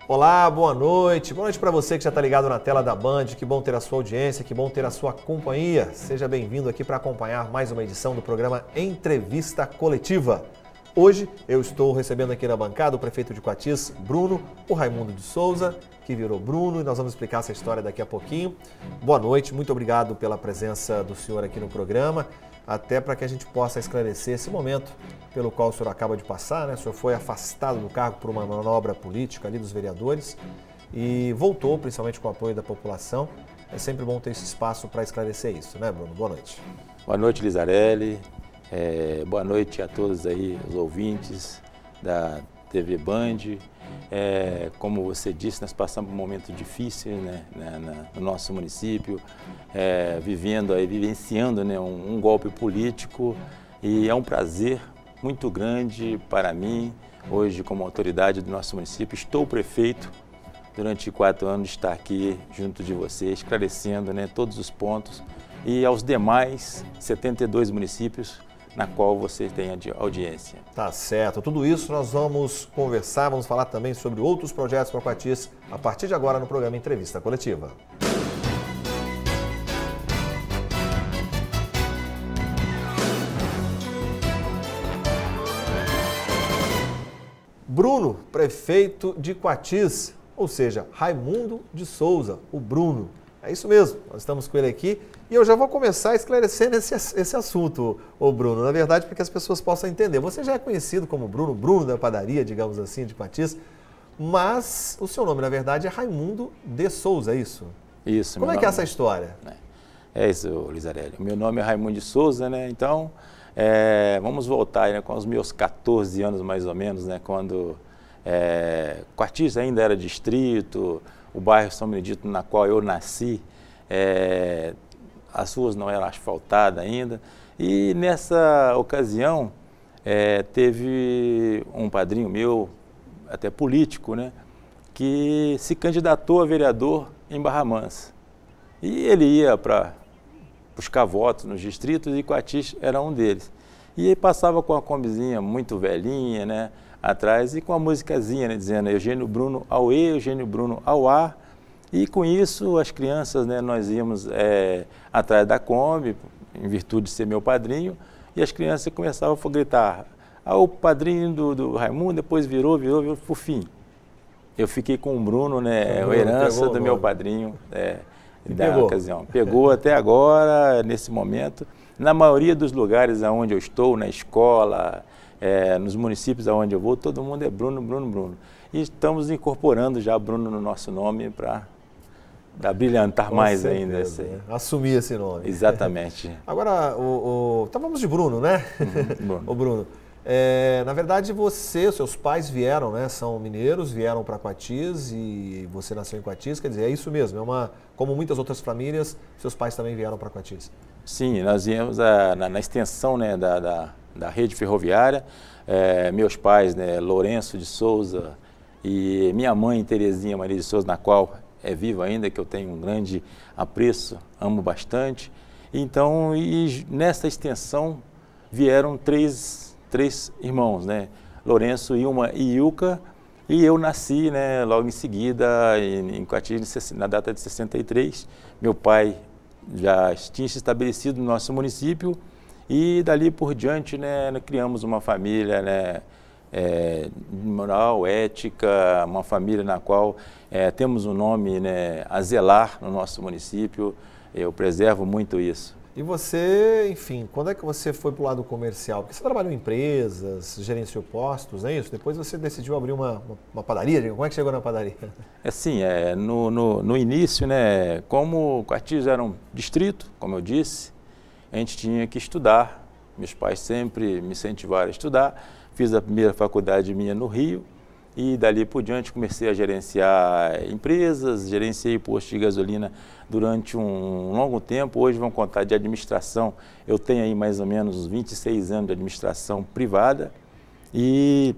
Olá, boa noite. Boa noite para você que já está ligado na tela da Band. Que bom ter a sua audiência, que bom ter a sua companhia. Seja bem-vindo aqui para acompanhar mais uma edição do programa Entrevista Coletiva. Hoje eu estou recebendo aqui na bancada o prefeito de Coatis, Bruno, o Raimundo de Souza, que virou Bruno, e nós vamos explicar essa história daqui a pouquinho. Boa noite, muito obrigado pela presença do senhor aqui no programa, até para que a gente possa esclarecer esse momento pelo qual o senhor acaba de passar, né? O senhor foi afastado do cargo por uma manobra política ali dos vereadores e voltou, principalmente com o apoio da população. É sempre bom ter esse espaço para esclarecer isso, né, Bruno? Boa noite. Boa noite, Lizarelli. Boa noite a todos aí, os ouvintes da TV Band. Como você disse, nós passamos por um momento difícil, né, no nosso município, vivenciando, né, um golpe político, e é um prazer muito grande para mim, hoje como autoridade do nosso município. Estou prefeito durante 4 anos, estar aqui junto de você, esclarecendo, né, todos os pontos, e aos demais 72 municípios na qual você tem audiência. Tá certo. Tudo isso nós vamos conversar, vamos falar também sobre outros projetos para Coatis a partir de agora no programa Entrevista Coletiva. Bruno, prefeito de Coatis, ou seja, Raimundo de Souza, o Bruno. É isso mesmo, nós estamos com ele aqui e eu já vou começar esclarecendo esse assunto, ô Bruno, na verdade, para que as pessoas possam entender. Você já é conhecido como Bruno da padaria, digamos assim, de Coatis, mas o seu nome, na verdade, é Raimundo de Souza, é isso? Isso. Como é que é essa história? É isso, Lizarelli. O meu nome é Raimundo de Souza, né? Então, vamos voltar, né, com os meus 14 anos, mais ou menos, né, quando Coatis ainda era distrito, o bairro São Benedito, na qual eu nasci, as ruas não eram asfaltadas ainda. E nessa ocasião, teve um padrinho meu, até político, né, que se candidatou a vereador em Barra Mansa. E ele ia para buscar votos nos distritos e Coatis era um deles. E ele passava com a combizinha muito velhinha, né, atrás, e com a musicazinha, né, dizendo Eugênio Bruno ao E, Eugênio Bruno ao A. E com isso as crianças, né, nós íamos atrás da Kombi, em virtude de ser meu padrinho, e as crianças começavam a gritar, o padrinho do Raimundo, depois virou, por fim. Eu fiquei com o Bruno, né, a herança do meu padrinho da ocasião. Pegou até agora, nesse momento, na maioria dos lugares onde eu estou, na escola, nos municípios aonde eu vou, todo mundo é Bruno. E estamos incorporando já Bruno no nosso nome para brilhantar mais ainda. Assumir esse nome. Exatamente. Agora, então vamos de Bruno, né? Bruno. O Bruno, na verdade seus pais vieram, né? São mineiros, vieram para Coatis e você nasceu em Coatis, quer dizer, é isso mesmo, como muitas outras famílias, seus pais também vieram para Coatis. Sim, nós viemos na extensão, né, da rede ferroviária. Meus pais, né, Lourenço de Souza, e minha mãe, Terezinha Maria de Souza, na qual é viva ainda, que eu tenho um grande apreço, amo bastante. Então, nessa extensão vieram três irmãos, né, Lourenço, Ilma e Ilka, e eu nasci, né, logo em seguida, em Coatis, na data de 63. Meu pai já tinha se estabelecido no nosso município, e dali por diante, né, criamos uma família, né, moral, ética, uma família na qual temos um nome, né, a zelar no nosso município. Eu preservo muito isso. E você, enfim, quando é que você foi para o lado comercial? Porque você trabalhou em empresas, gerenciou postos, não é isso? Depois você decidiu abrir uma padaria. Como é que chegou na padaria? Sim, no início, né, como Coatis era um distrito, como eu disse, a gente tinha que estudar. Meus pais sempre me incentivaram a estudar. Fiz a primeira faculdade minha no Rio e dali por diante comecei a gerenciar empresas, gerenciei postos de gasolina durante um longo tempo. Hoje vamos contar de administração. Eu tenho aí mais ou menos 26 anos de administração privada e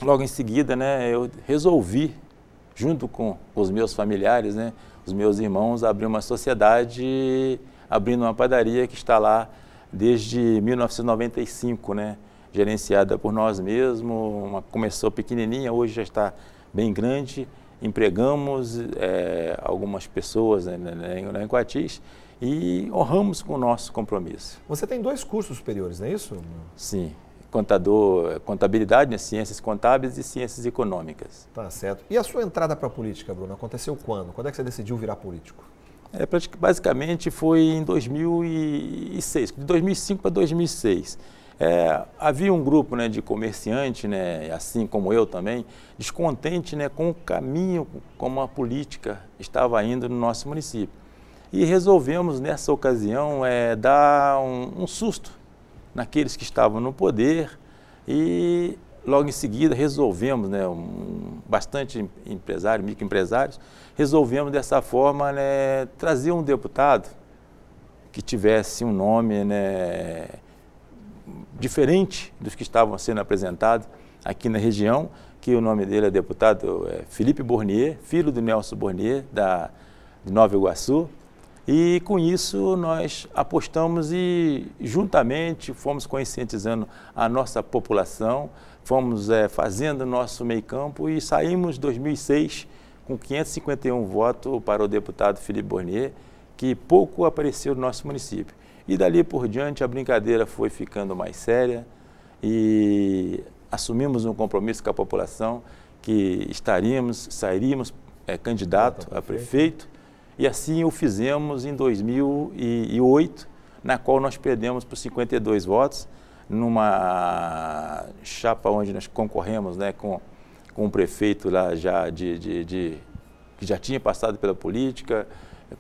logo em seguida, né, eu resolvi, junto com os meus familiares, né, os meus irmãos, abrir uma sociedade, abrindo uma padaria que está lá desde 1995, né? Gerenciada por nós mesmos, começou pequenininha, hoje já está bem grande empregamos algumas pessoas, né, em Coatis, e honramos com o nosso compromisso. Você tem 2 cursos superiores, não é isso? Sim, contabilidade, né, ciências contábeis e ciências econômicas. Tá certo. E a sua entrada para a política, Bruno, aconteceu quando? Quando é que você decidiu virar político? Basicamente foi em 2006, de 2005 para 2006. Havia um grupo, né, de comerciantes, né, assim como eu também, descontente, né, com o caminho como a política estava indo no nosso município. E resolvemos, nessa ocasião, dar um susto naqueles que estavam no poder e logo em seguida resolvemos, né, bastante empresários, microempresários, resolvemos dessa forma, né, trazer um deputado que tivesse um nome, né, diferente dos que estavam sendo apresentados aqui na região, que o nome dele é deputado Felipe Bornier, filho do Nelson Bornier, de Nova Iguaçu. E com isso nós apostamos e juntamente fomos conscientizando a nossa população, fomos fazendo nosso meio campo e saímos em 2006 com 551 votos para o deputado Felipe Bornier, que pouco apareceu no nosso município. E dali por diante a brincadeira foi ficando mais séria e assumimos um compromisso com a população que sairíamos candidato a prefeito. E assim o fizemos em 2008, na qual nós perdemos por 52 votos, numa chapa onde nós concorremos, né, com um prefeito lá que já tinha passado pela política,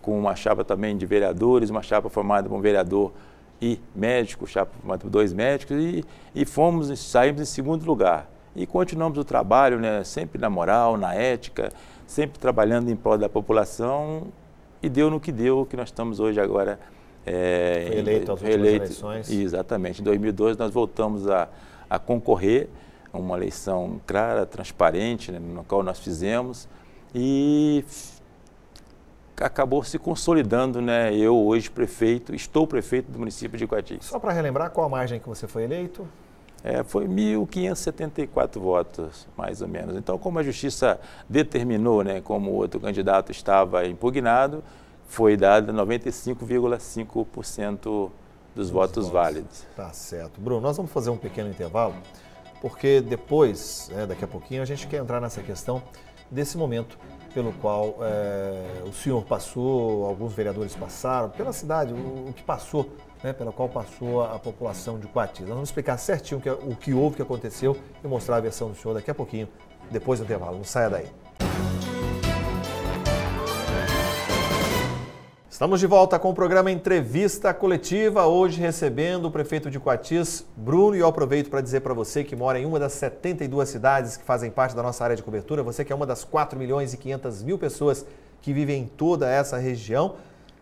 com uma chapa também de vereadores, uma chapa formada por um vereador e médico, chapa formada por 2 médicos, e saímos em segundo lugar. E continuamos o trabalho, né, sempre na moral, na ética, sempre trabalhando em prol da população. E deu no que deu, que nós estamos hoje agora... Foi eleito às últimas eleições. Exatamente. Em 2012 nós voltamos a concorrer a uma eleição clara, transparente, né, no qual nós fizemos, e acabou se consolidando, né? Eu hoje estou prefeito do município de Coatis. Só para relembrar, qual a margem que você foi eleito? Foi 1.574 votos, mais ou menos. Então, como a Justiça determinou, né, como o outro candidato estava impugnado, foi dado 95,5% dos votos válidos. Tá certo. Bruno, nós vamos fazer um pequeno intervalo, porque depois, daqui a pouquinho, a gente quer entrar nessa questão desse momento pelo qual o senhor passou, alguns vereadores passaram, pela cidade, o que passou, né, pela qual passou a população de Coatis. Nós vamos explicar certinho o que houve, o que aconteceu e mostrar a versão do senhor daqui a pouquinho, depois do intervalo. Não saia daí. Estamos de volta com o programa Entrevista Coletiva, hoje recebendo o prefeito de Coatis, Bruno, e eu aproveito para dizer para você que mora em uma das 72 cidades que fazem parte da nossa área de cobertura, você que é uma das 4.500.000 pessoas que vivem em toda essa região,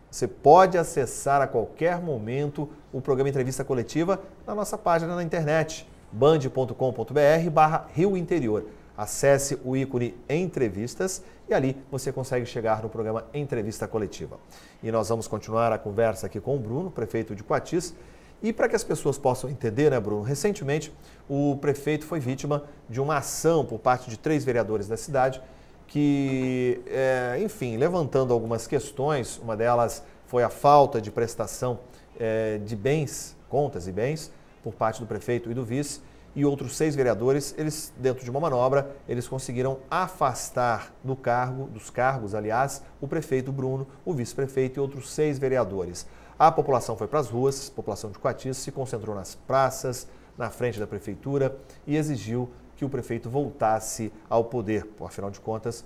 você pode acessar a qualquer momento o programa Entrevista Coletiva na nossa página na internet, band.com.br/Rio Interior. Acesse o ícone Entrevistas e ali você consegue chegar no programa Entrevista Coletiva. E nós vamos continuar a conversa aqui com o Bruno, prefeito de Coatis. E para que as pessoas possam entender, né, Bruno, recentemente o prefeito foi vítima de uma ação por parte de 3 vereadores da cidade que, enfim, levantando algumas questões, uma delas foi a falta de prestação de bens, contas e bens, por parte do prefeito e do vice, e outros 6 vereadores, eles, dentro de uma manobra, eles conseguiram afastar dos cargos, aliás, o prefeito Bruno, o vice-prefeito e outros 6 vereadores. A população foi para as ruas, a população de Coatis se concentrou nas praças, na frente da prefeitura e exigiu que o prefeito voltasse ao poder. Afinal de contas,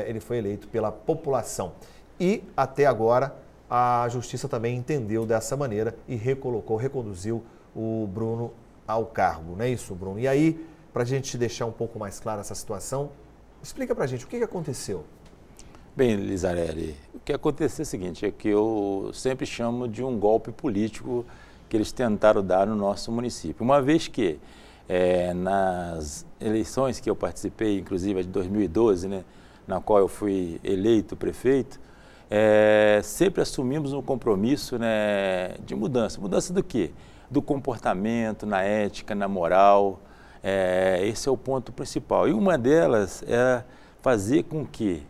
ele foi eleito pela população. E, até agora, a Justiça também entendeu dessa maneira e reconduziu o Bruno ao cargo, não é isso, Bruno? E aí, para a gente deixar um pouco mais clara essa situação, explica para a gente o que aconteceu. Bem, Lizarelli, o que aconteceu é o seguinte, é que eu sempre chamo de um golpe político que eles tentaram dar no nosso município. Uma vez que nas eleições que eu participei, inclusive a de 2012, né, na qual eu fui eleito prefeito, sempre assumimos um compromisso, né, de mudança. Mudança do quê? Do comportamento, na ética, na moral. Esse é o ponto principal. E uma delas era fazer com que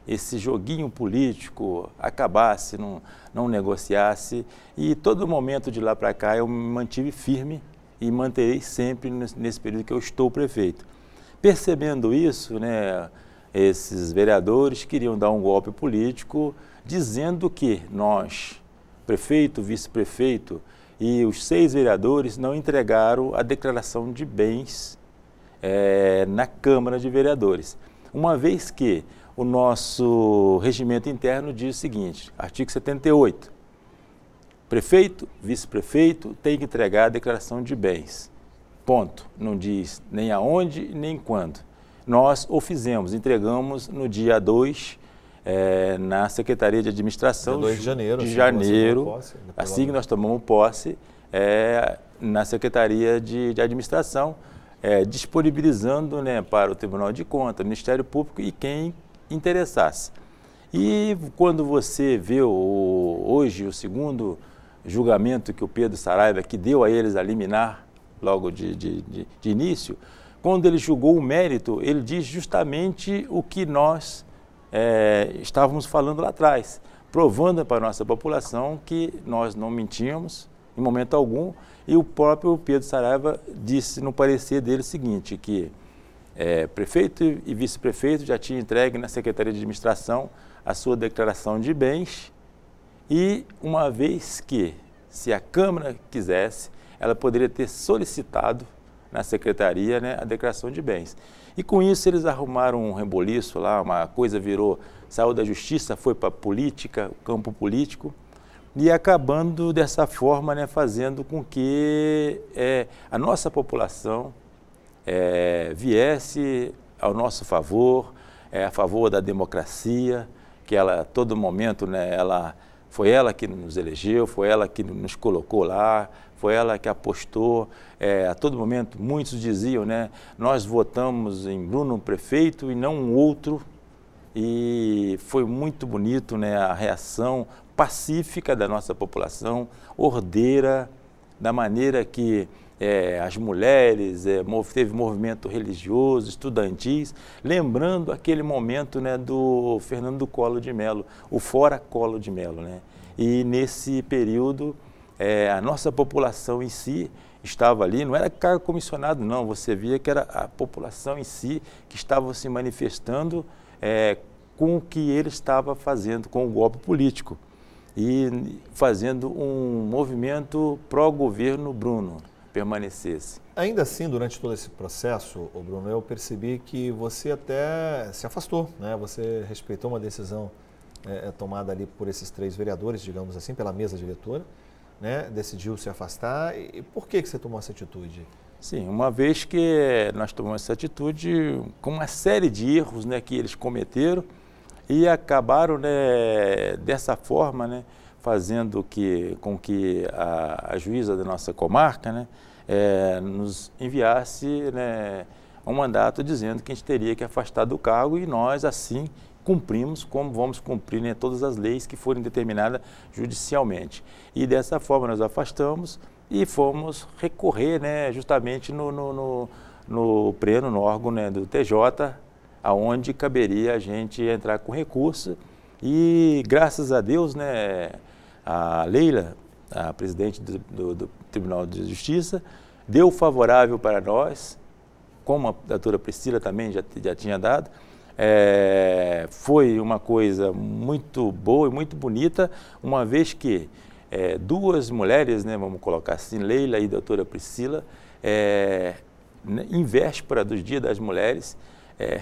esse joguinho político acabasse, não negociasse, e todo momento de lá para cá eu me mantive firme e manterei sempre nesse período que eu estou prefeito. Percebendo isso, né, esses vereadores queriam dar um golpe político, dizendo que nós, prefeito, vice-prefeito e os 6 vereadores não entregaram a declaração de bens na Câmara de Vereadores, uma vez que o nosso regimento interno diz o seguinte, artigo 78, prefeito, vice-prefeito tem que entregar a declaração de bens, ponto, não diz nem aonde nem quando. Nós o fizemos, entregamos no dia 2, na Secretaria de Administração, 2 de janeiro, assim que nós tomamos posse, na Secretaria de Administração, disponibilizando, né, para o Tribunal de Contas, Ministério Público e quem interessasse. E quando você vê hoje o segundo julgamento que o Pedro Saraiva, que deu a eles a liminar logo de início, quando ele julgou o mérito, ele diz justamente o que nós estávamos falando lá atrás, provando para a nossa população que nós não mentíamos em momento algum, e o próprio Pedro Saraiva disse no parecer dele o seguinte, que prefeito e vice-prefeito já tinha entregue na Secretaria de Administração a sua declaração de bens e uma vez que, se a Câmara quisesse, ela poderia ter solicitado na Secretaria, né, a declaração de bens. E com isso eles arrumaram um reboliço lá, uma coisa virou, saiu da justiça, foi para a política, o campo político, e acabando dessa forma, né, fazendo com que a nossa população viesse ao nosso favor, a favor da democracia, que ela, a todo momento, né, foi ela que nos elegeu, foi ela que nos colocou lá, foi ela que apostou, a todo momento, muitos diziam, né, nós votamos em Bruno prefeito e não um outro, e foi muito bonito, né, a reação pacífica da nossa população, ordeira, da maneira que as mulheres, teve movimento religioso, estudantis, lembrando aquele momento, né, do Fernando Collor de Mello, o Fora Collor de Mello, né? E nesse período, a nossa população em si estava ali, não era cargo comissionado não, você via que era a população em si que estava se manifestando com o que ele estava fazendo, com o golpe político e fazendo um movimento pró-governo Bruno permanecesse. Ainda assim, durante todo esse processo, Bruno, eu percebi que você até se afastou, né? Você respeitou uma decisão tomada ali por esses 3 vereadores, digamos assim, pela mesa diretora, né? Decidiu se afastar. E por que você tomou essa atitude? Sim, uma vez que nós tomamos essa atitude com uma série de erros, né, que eles cometeram e acabaram, né, dessa forma, né, fazendo com que a juíza da nossa comarca, né, nos enviasse, né, um mandato dizendo que a gente teria que afastar do cargo e nós, assim, cumprimos como vamos cumprir, né, todas as leis que forem determinadas judicialmente. E dessa forma nós afastamos e fomos recorrer, né, justamente no pleno, no órgão, né, do TJ, aonde caberia a gente entrar com recurso e, graças a Deus, né, a Leila, a presidente do Tribunal de Justiça, deu favorável para nós, como a doutora Priscila também já tinha dado. Foi uma coisa muito boa e muito bonita, uma vez que 2 mulheres, né, vamos colocar assim, Leila e a doutora Priscila, em véspera do Dia das Mulheres,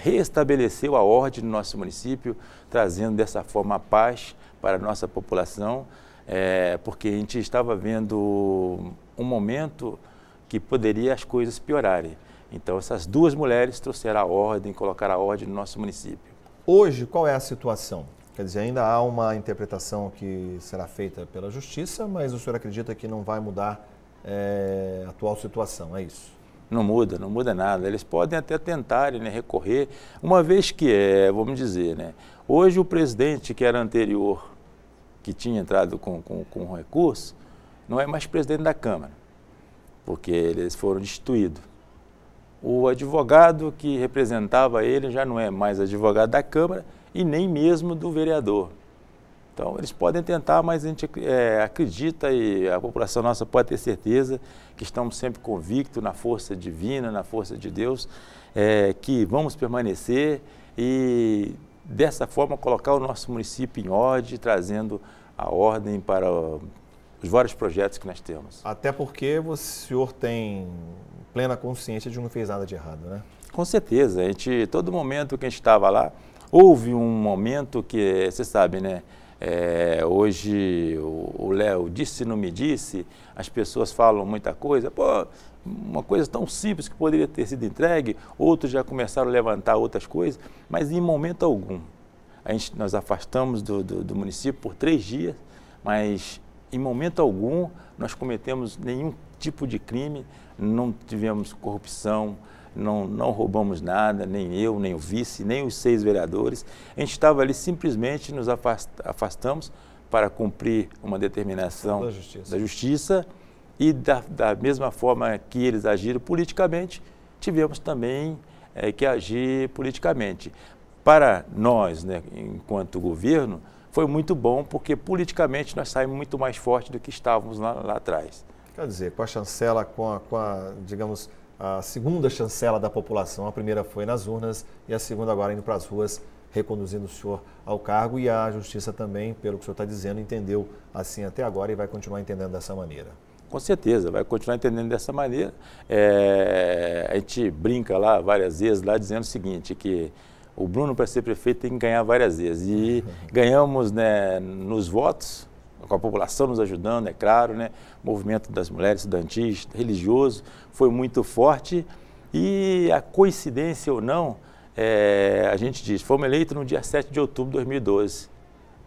reestabeleceu a ordem no nosso município, trazendo dessa forma a paz para a nossa população, porque a gente estava vendo um momento que poderia as coisas piorarem. Então, essas 2 mulheres trouxeram a ordem, colocaram a ordem no nosso município. Hoje, qual é a situação? Quer dizer, ainda há uma interpretação que será feita pela Justiça, mas o senhor acredita que não vai mudar a atual situação, é isso? Não muda nada. Eles podem até tentarem, né, recorrer, uma vez que, vamos dizer, né, hoje o presidente que era anterior, que tinha entrado com recurso, não é mais presidente da Câmara, porque eles foram destituídos. o advogado que representava ele já não é mais advogado da Câmara e nem mesmo do vereador. Então, eles podem tentar, mas a gente acredita e a população nossa pode ter certeza que estamos sempre convictos na força divina, na força de Deus, que vamos permanecer e, dessa forma, colocar o nosso município em ordem, trazendo a ordem para os vários projetos que nós temos. Até porque o senhor tem plena consciência de que não fez nada de errado, né? Com certeza. Todo momento que a gente estava lá, houve um momento que, você sabe, né? Hoje o Léo disse não me disse, as pessoas falam muita coisa, pô, uma coisa tão simples que poderia ter sido entregue, outros já começaram a levantar outras coisas, mas em momento algum. Nós afastamos do município por 3 dias, mas em momento algum nós cometemos nenhum tipo de crime, não tivemos corrupção, não roubamos nada, nem eu, nem o vice, nem os 6 vereadores. A gente estava ali, simplesmente nos afastamos para cumprir uma determinação da justiça e da mesma forma que eles agiram politicamente, tivemos também que agir politicamente. Para nós, né, enquanto governo, foi muito bom porque politicamente nós saímos muito mais fortes do que estávamos lá atrás. Quer dizer, com a chancela, digamos, a segunda chancela da população, a primeira foi nas urnas e a segunda agora indo para as ruas, reconduzindo o senhor ao cargo, e a justiça também, pelo que o senhor está dizendo, entendeu assim até agora e vai continuar entendendo dessa maneira. Com certeza, vai continuar entendendo dessa maneira. A gente brinca lá várias vezes, lá dizendo o seguinte, que o Bruno, para ser prefeito, tem que ganhar várias vezes. E ganhamos, né, nos votos, com a população nos ajudando, é claro, né? O movimento das mulheres estudantis, religioso, foi muito forte. E a coincidência ou não, a gente diz, fomos eleitos no dia 7 de outubro de 2012,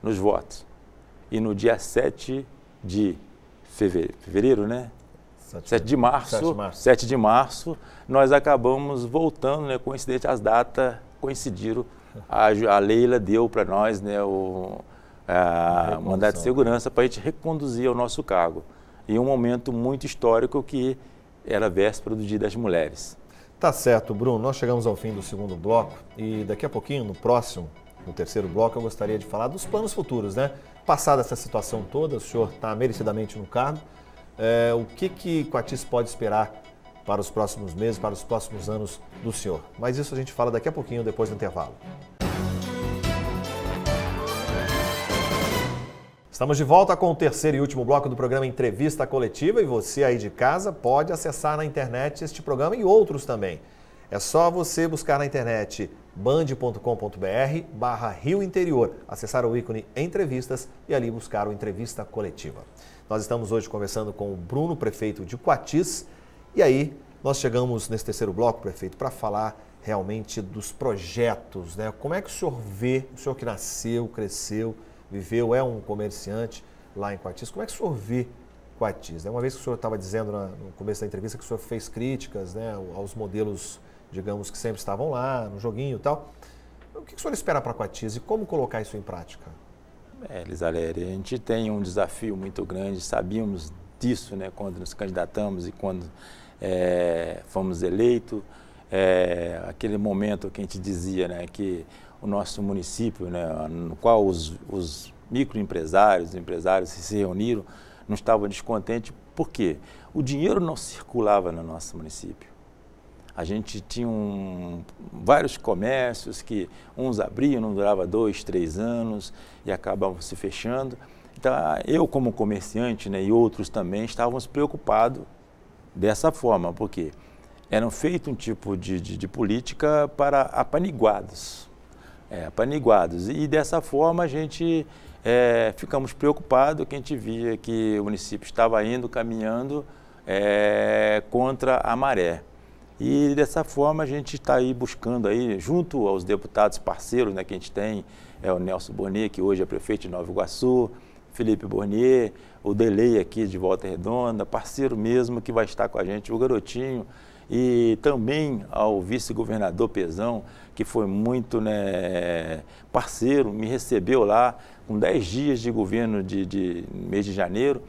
nos votos. E no dia 7 de fevereiro, né? 7 de março, nós acabamos voltando, né? Coincidente, as datas coincidiram. A Leila deu para nós, né, o mandato de segurança para a gente reconduzir ao nosso cargo. E um momento muito histórico que era a véspera do Dia das Mulheres. Tá certo, Bruno. Nós chegamos ao fim do segundo bloco e daqui a pouquinho, no terceiro bloco, eu gostaria de falar dos planos futuros, né? Passada essa situação toda, o senhor está merecidamente no cargo. O que Coatis pode esperar para os próximos meses, para os próximos anos do senhor? Mas isso a gente fala daqui a pouquinho, depois do intervalo. Estamos de volta com o terceiro e último bloco do programa Entrevista Coletiva e você aí de casa pode acessar na internet este programa e outros também. É só você buscar na internet band.com.br/Rio Interior, acessar o ícone Entrevistas e ali buscar o Entrevista Coletiva. Nós estamos hoje conversando com o Bruno, prefeito de Coatis, e aí nós chegamos nesse terceiro bloco, prefeito, para falar realmente dos projetos, né? Como é que o senhor vê, o senhor que nasceu, cresceu, viveu, é um comerciante lá em Coatis, como é que o senhor vê Coatis? Uma vez que o senhor estava dizendo no começo da entrevista que o senhor fez críticas, né, aos modelos, digamos, que sempre estavam lá, no joguinho e tal. O que o senhor espera para Coatis e como colocar isso em prática? Lisaléria, a gente tem um desafio muito grande, sabíamos disso, né, quando nos candidatamos e quando fomos eleitos. Aquele momento que a gente dizia, né, que o nosso município, né, no qual os microempresários, os empresários se reuniram, não estavam descontentes. Por quê? O dinheiro não circulava no nosso município. A gente tinha vários comércios que uns abriam, não durava 2, 3 anos e acabavam se fechando. Então, eu como comerciante, né, e outros também estávamos preocupados dessa forma, porque era feito um tipo de política para apaniguados. Apaniguados. E dessa forma a gente ficamos preocupados, que a gente via que o município estava caminhando contra a maré. E dessa forma a gente está aí buscando, aí, junto aos deputados parceiros, né, que a gente tem, o Nelson Bornier, que hoje é prefeito de Nova Iguaçu, Felipe Bornier, o Delei aqui de Volta Redonda, parceiro mesmo que vai estar com a gente, o Garotinho, e também ao vice-governador Pezão, que foi muito, né, parceiro, me recebeu lá com 10 dias de governo de mês de janeiro,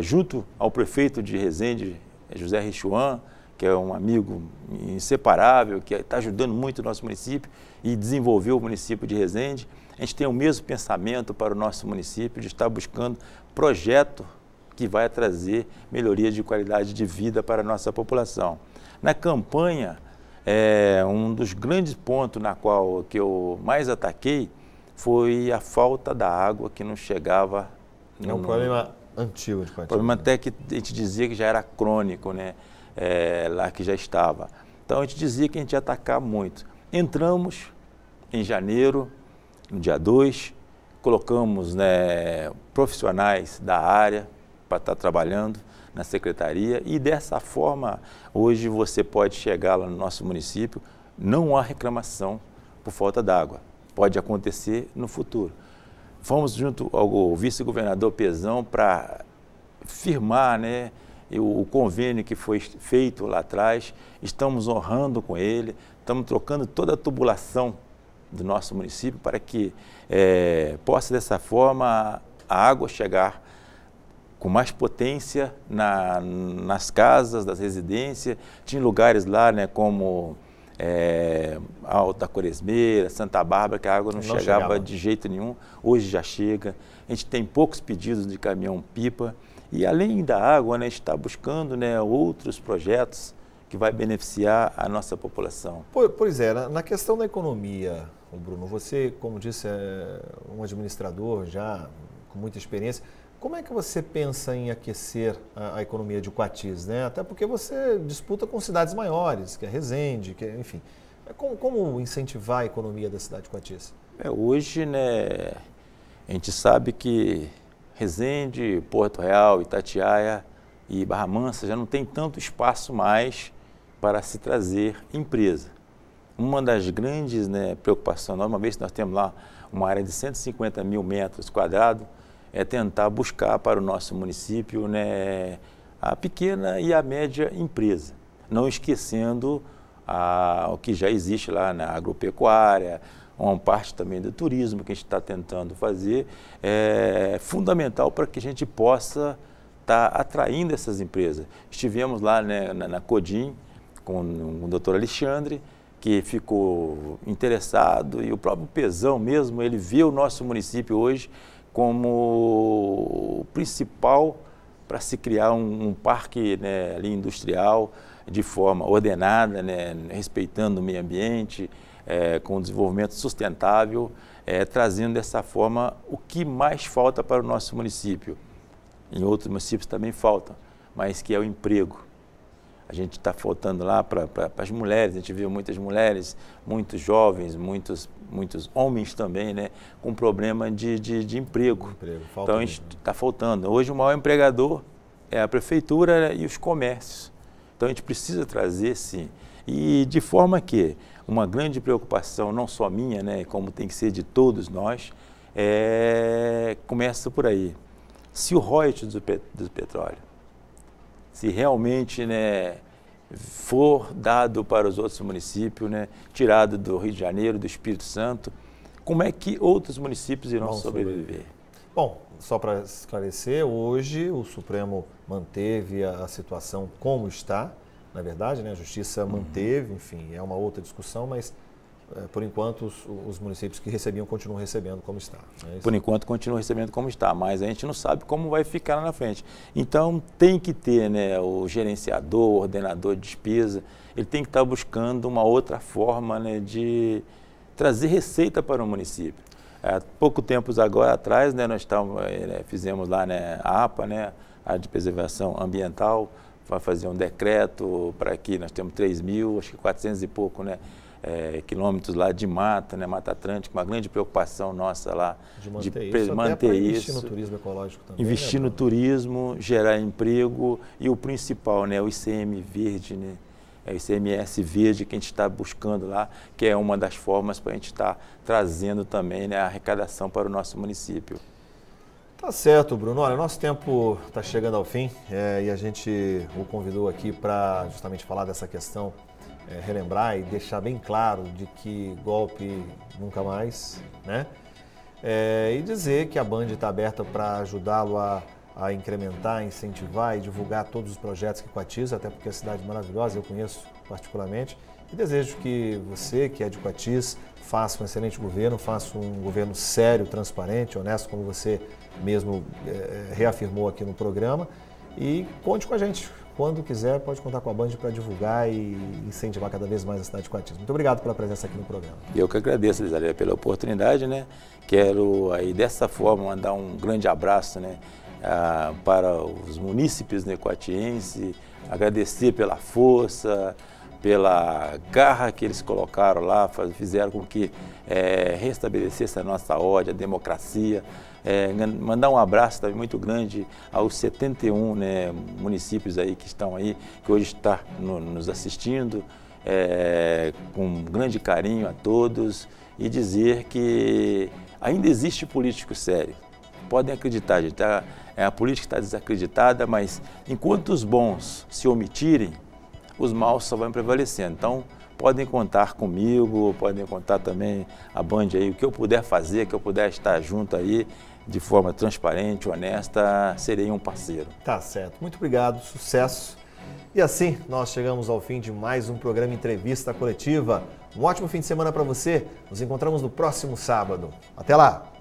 junto ao prefeito de Resende, José Richuan, que é um amigo inseparável, que está ajudando muito o nosso município e desenvolveu o município de Resende. A gente tem o mesmo pensamento para o nosso município de estar buscando projeto que vai trazer melhoria de qualidade de vida para a nossa população. Na campanha, um dos grandes pontos que eu mais ataquei foi a falta da água que não chegava. É um problema antigo de Coati. Problema até que a gente dizia que já era crônico, né? Lá que já estava. Então a gente dizia que a gente ia atacar muito. Entramos em janeiro, no dia 2, colocamos, né, profissionais da área para estar trabalhando na secretaria e dessa forma hoje você pode chegar lá no nosso município, não há reclamação por falta d'água, pode acontecer no futuro. Fomos junto ao vice-governador Pezão para firmar, né, o convênio que foi feito lá atrás, estamos honrando com ele, estamos trocando toda a tubulação do nosso município para que possa dessa forma a água chegar com mais potência nas casas, das residências. Tinha lugares lá, né, como Alta Quaresmeira, Santa Bárbara, que a água não chegava de jeito nenhum. Hoje já chega. A gente tem poucos pedidos de caminhão-pipa. E além da água, né, a gente está buscando, né, outros projetos que vai beneficiar a nossa população. Pois é, na questão da economia, Bruno, você, como disse, é um administrador já com muita experiência. Como é que você pensa em aquecer a economia de Coatis, né? Até porque você disputa com cidades maiores, que é Resende, enfim. Como incentivar a economia da cidade de Coatis? Hoje, né, a gente sabe que Resende, Porto Real, Itatiaia e Barra Mansa já não tem tanto espaço mais para se trazer empresa. Uma das grandes, né, preocupações, uma vez que nós temos lá uma área de 150 mil metros quadrados, é tentar buscar para o nosso município, né, a pequena e a média empresa, não esquecendo o que já existe lá na agropecuária, uma parte também do turismo que a gente está tentando fazer, é fundamental para que a gente possa estar atraindo essas empresas. Estivemos lá, né, na Codim com o doutor Alexandre, que ficou interessado, e o próprio Pezão mesmo, ele vê o nosso município hoje como o principal para se criar um parque, né, ali industrial de forma ordenada, né, respeitando o meio ambiente, com desenvolvimento sustentável, trazendo dessa forma o que mais falta para o nosso município. Em outros municípios também falta, mas que é o emprego. A gente está faltando lá para as mulheres, a gente viu muitas mulheres, muitos jovens, muitos homens também, né, com problema de emprego. Então a gente está faltando. Hoje o maior empregador é a prefeitura, né, e os comércios. Então a gente precisa trazer, sim. E de forma que uma grande preocupação, não só minha, né, como tem que ser de todos nós, começa por aí. Se o royalties do petróleo, se realmente, né, for dado para os outros municípios, né, tirado do Rio de Janeiro, do Espírito Santo, como é que outros municípios irão sobreviver? Bom, só para esclarecer, hoje o Supremo manteve a situação como está, na verdade, né, a Justiça manteve, enfim, é uma outra discussão, mas por enquanto os municípios que recebiam continuam recebendo como está. Por enquanto continuam recebendo como está, mas a gente não sabe como vai ficar lá na frente. Então tem que ter, né, o gerenciador, o ordenador de despesa, ele tem que estar buscando uma outra forma, né, de trazer receita para o município. Há pouco tempo agora atrás, né, nós fizemos lá, né, a APA, né, a de preservação ambiental, vai fazer um decreto para que nós temos 3.000, acho que 400 e pouco, né, quilômetros lá de mata, né, Mata Atlântica, uma grande preocupação nossa lá de manter isso. Investir no turismo ecológico também. Investir, né, no turismo, gerar emprego e o principal, né, o ICM verde, né, o ICMS verde que a gente está buscando lá, que é uma das formas para a gente estar trazendo também, né, a arrecadação para o nosso município. Tá certo, Bruno. Olha, nosso tempo está chegando ao fim e a gente o convidou aqui para justamente falar dessa questão, relembrar e deixar bem claro de que golpe nunca mais, né? E dizer que a Band está aberta para ajudá-lo a a incrementar, a incentivar e divulgar todos os projetos que Coatiza, até porque é uma cidade maravilhosa, eu conheço particularmente, e desejo que você, que é de Coatiz, faça um excelente governo, faça um governo sério, transparente, honesto, como você mesmo reafirmou aqui no programa, e conte com a gente. Quando quiser, pode contar com a Band para divulgar e incentivar cada vez mais a cidade de Coatiz. Muito obrigado pela presença aqui no programa. Eu que agradeço, Lisaria, pela oportunidade, né? Quero aí dessa forma mandar um grande abraço, né, para os munícipes necoatienses, agradecer pela força, pela garra que eles colocaram lá, fizeram com que restabelecesse a nossa ordem, a democracia. Mandar um abraço também muito grande aos 71, né, municípios aí que estão aí, que hoje estão nos assistindo, com grande carinho a todos, e dizer que ainda existe político sério. Podem acreditar, gente, a política está desacreditada, mas enquanto os bons se omitirem, os maus só vão prevalecendo. Então, podem contar comigo, podem contar também a Band aí, o que eu puder fazer, que eu puder estar junto aí, de forma transparente, honesta, serei um parceiro. Tá certo. Muito obrigado, sucesso. E assim, nós chegamos ao fim de mais um programa Entrevista Coletiva. Um ótimo fim de semana para você. Nos encontramos no próximo sábado. Até lá!